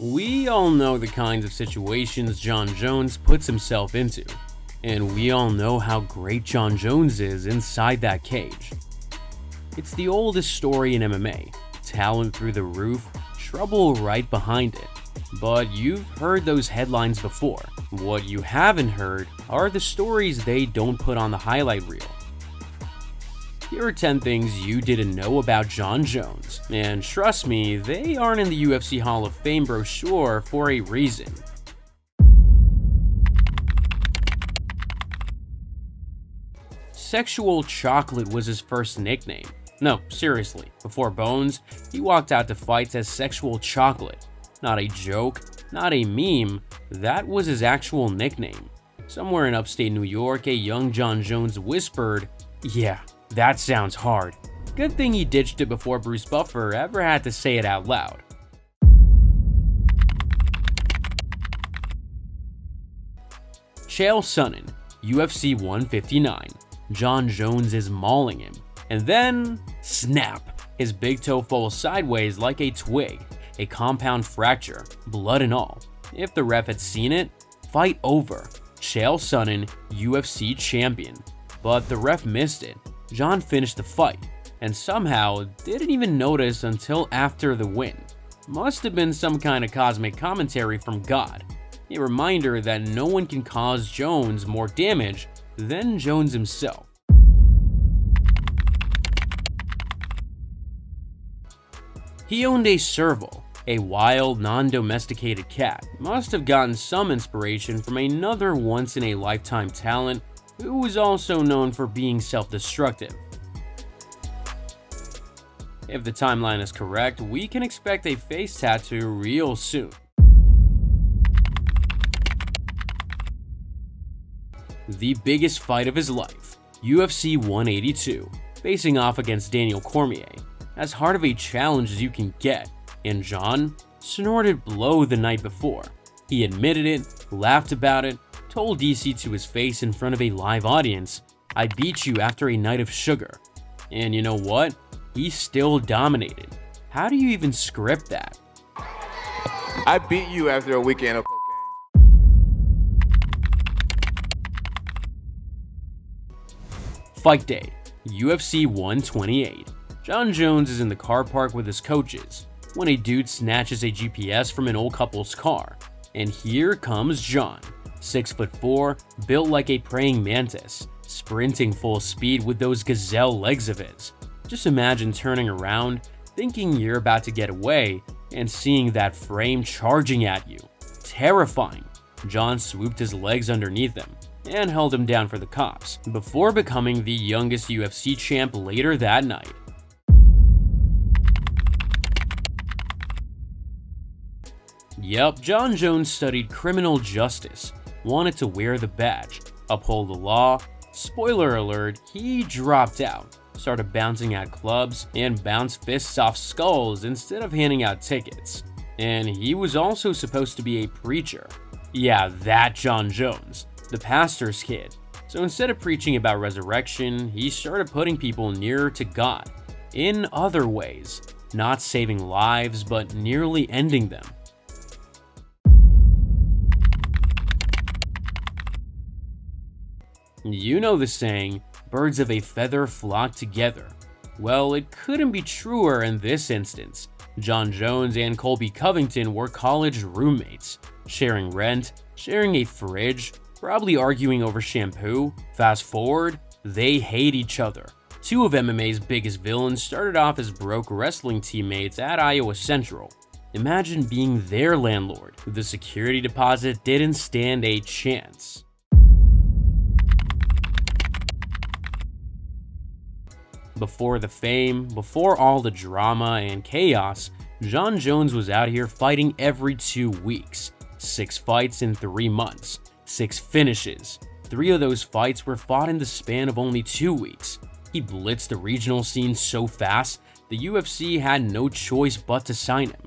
We all know the kinds of situations Jon Jones puts himself into, and we all know how great Jon Jones is inside that cage. It's the oldest story in MMA, talent through the roof, trouble right behind it. But you've heard those headlines before. What you haven't heard are the stories they don't put on the highlight reel. Here are 10 things you didn't know about Jon Jones, and trust me, they aren't in the UFC Hall of Fame brochure for a reason. Sexual Chocolate was his first nickname. No, seriously, before Bones, he walked out to fights as Sexual Chocolate. Not a joke, not a meme, that was his actual nickname. Somewhere in upstate New York, a young Jon Jones whispered, "Yeah, that sounds hard." Good thing he ditched it before Bruce Buffer ever had to say it out loud. Chael Sonnen, UFC 159. Jon Jones is mauling him. And then, snap! His big toe falls sideways like a twig. A compound fracture, blood and all. If the ref had seen it, fight over. Chael Sonnen, UFC champion. But the ref missed it. Jon finished the fight, and somehow didn't even notice until after the win. Must have been some kind of cosmic commentary from God. A reminder that no one can cause Jones more damage than Jones himself. He owned a serval, a wild, non-domesticated cat. Must have gotten some inspiration from another once-in-a-lifetime talent who was also known for being self-destructive. If the timeline is correct, we can expect a face tattoo real soon. The biggest fight of his life, UFC 182, facing off against Daniel Cormier. As hard of a challenge as you can get, and Jon snorted blow the night before. He admitted it, laughed about it, told DC to his face in front of a live audience, "I beat you after a night of sugar." And you know what? He still dominated. How do you even script that? I beat you after a weekend of cocaine. Fight day, UFC 128. Jon Jones is in the car park with his coaches when a dude snatches a GPS from an old couple's car. And here comes Jon, 6'4", built like a praying mantis, sprinting full speed with those gazelle legs of his. Just imagine turning around, thinking you're about to get away, and seeing that frame charging at you. Terrifying. Jon swooped his legs underneath him and held him down for the cops, before becoming the youngest UFC champ later that night. Yup, Jon Jones studied criminal justice, wanted to wear the badge, uphold the law. Spoiler alert, he dropped out, started bouncing at clubs, and bounced fists off skulls instead of handing out tickets. And he was also supposed to be a preacher. Yeah, that Jon Jones, the pastor's kid. So instead of preaching about resurrection, he started putting people nearer to God. In other ways, not saving lives, but nearly ending them. You know the saying, birds of a feather flock together. Well, it couldn't be truer in this instance. Jon Jones and Colby Covington were college roommates, sharing rent, sharing a fridge, probably arguing over shampoo. Fast forward, they hate each other. Two of MMA's biggest villains started off as broke wrestling teammates at Iowa Central. Imagine being their landlord. The security deposit didn't stand a chance. Before the fame, before all the drama and chaos, Jon Jones was out here fighting every 2 weeks. 6 fights in 3 months, 6 finishes. 3 of those fights were fought in the span of only 2 weeks. He blitzed the regional scene so fast, the UFC had no choice but to sign him.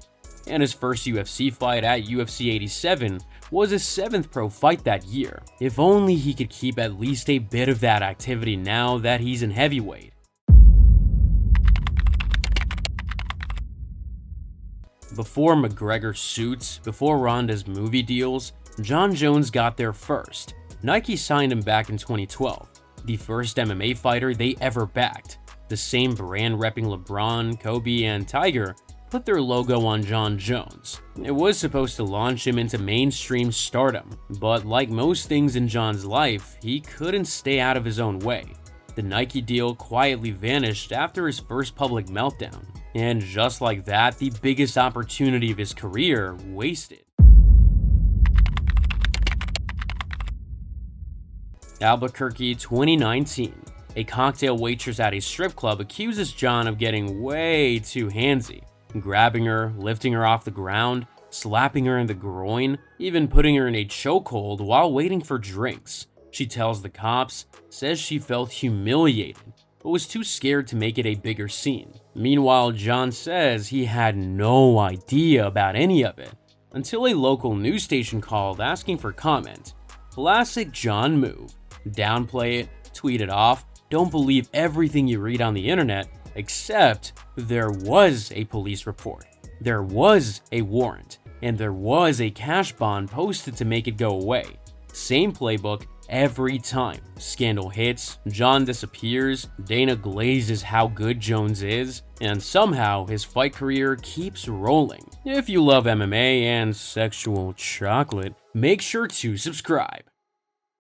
And his first UFC fight at UFC 87 was his 7th pro fight that year. If only he could keep at least a bit of that activity now that he's in heavyweight. Before McGregor suits, before Ronda's movie deals, Jon Jones got there first. Nike signed him back in 2012, the first MMA fighter they ever backed. The same brand repping LeBron, Kobe, and Tiger put their logo on Jon Jones. It was supposed to launch him into mainstream stardom, but like most things in Jon's life, he couldn't stay out of his own way. The Nike deal quietly vanished after his first public meltdown, and just like that, the biggest opportunity of his career wasted. Albuquerque 2019. A cocktail waitress at a strip club accuses Jon of getting way too handsy, grabbing her, lifting her off the ground, slapping her in the groin, even putting her in a chokehold while waiting for drinks. She tells the cops, says she felt humiliated, but was too scared to make it a bigger scene. Meanwhile, Jon says he had no idea about any of it, until a local news station called asking for comment. Classic Jon move. Downplay it, tweet it off, don't believe everything you read on the internet, except there was a police report, there was a warrant, and there was a cash bond posted to make it go away. Same playbook every time. Scandal hits, Jon disappears, Dana glazes how good Jones is, and somehow his fight career keeps rolling. If you love MMA and sexual chocolate, make sure to subscribe.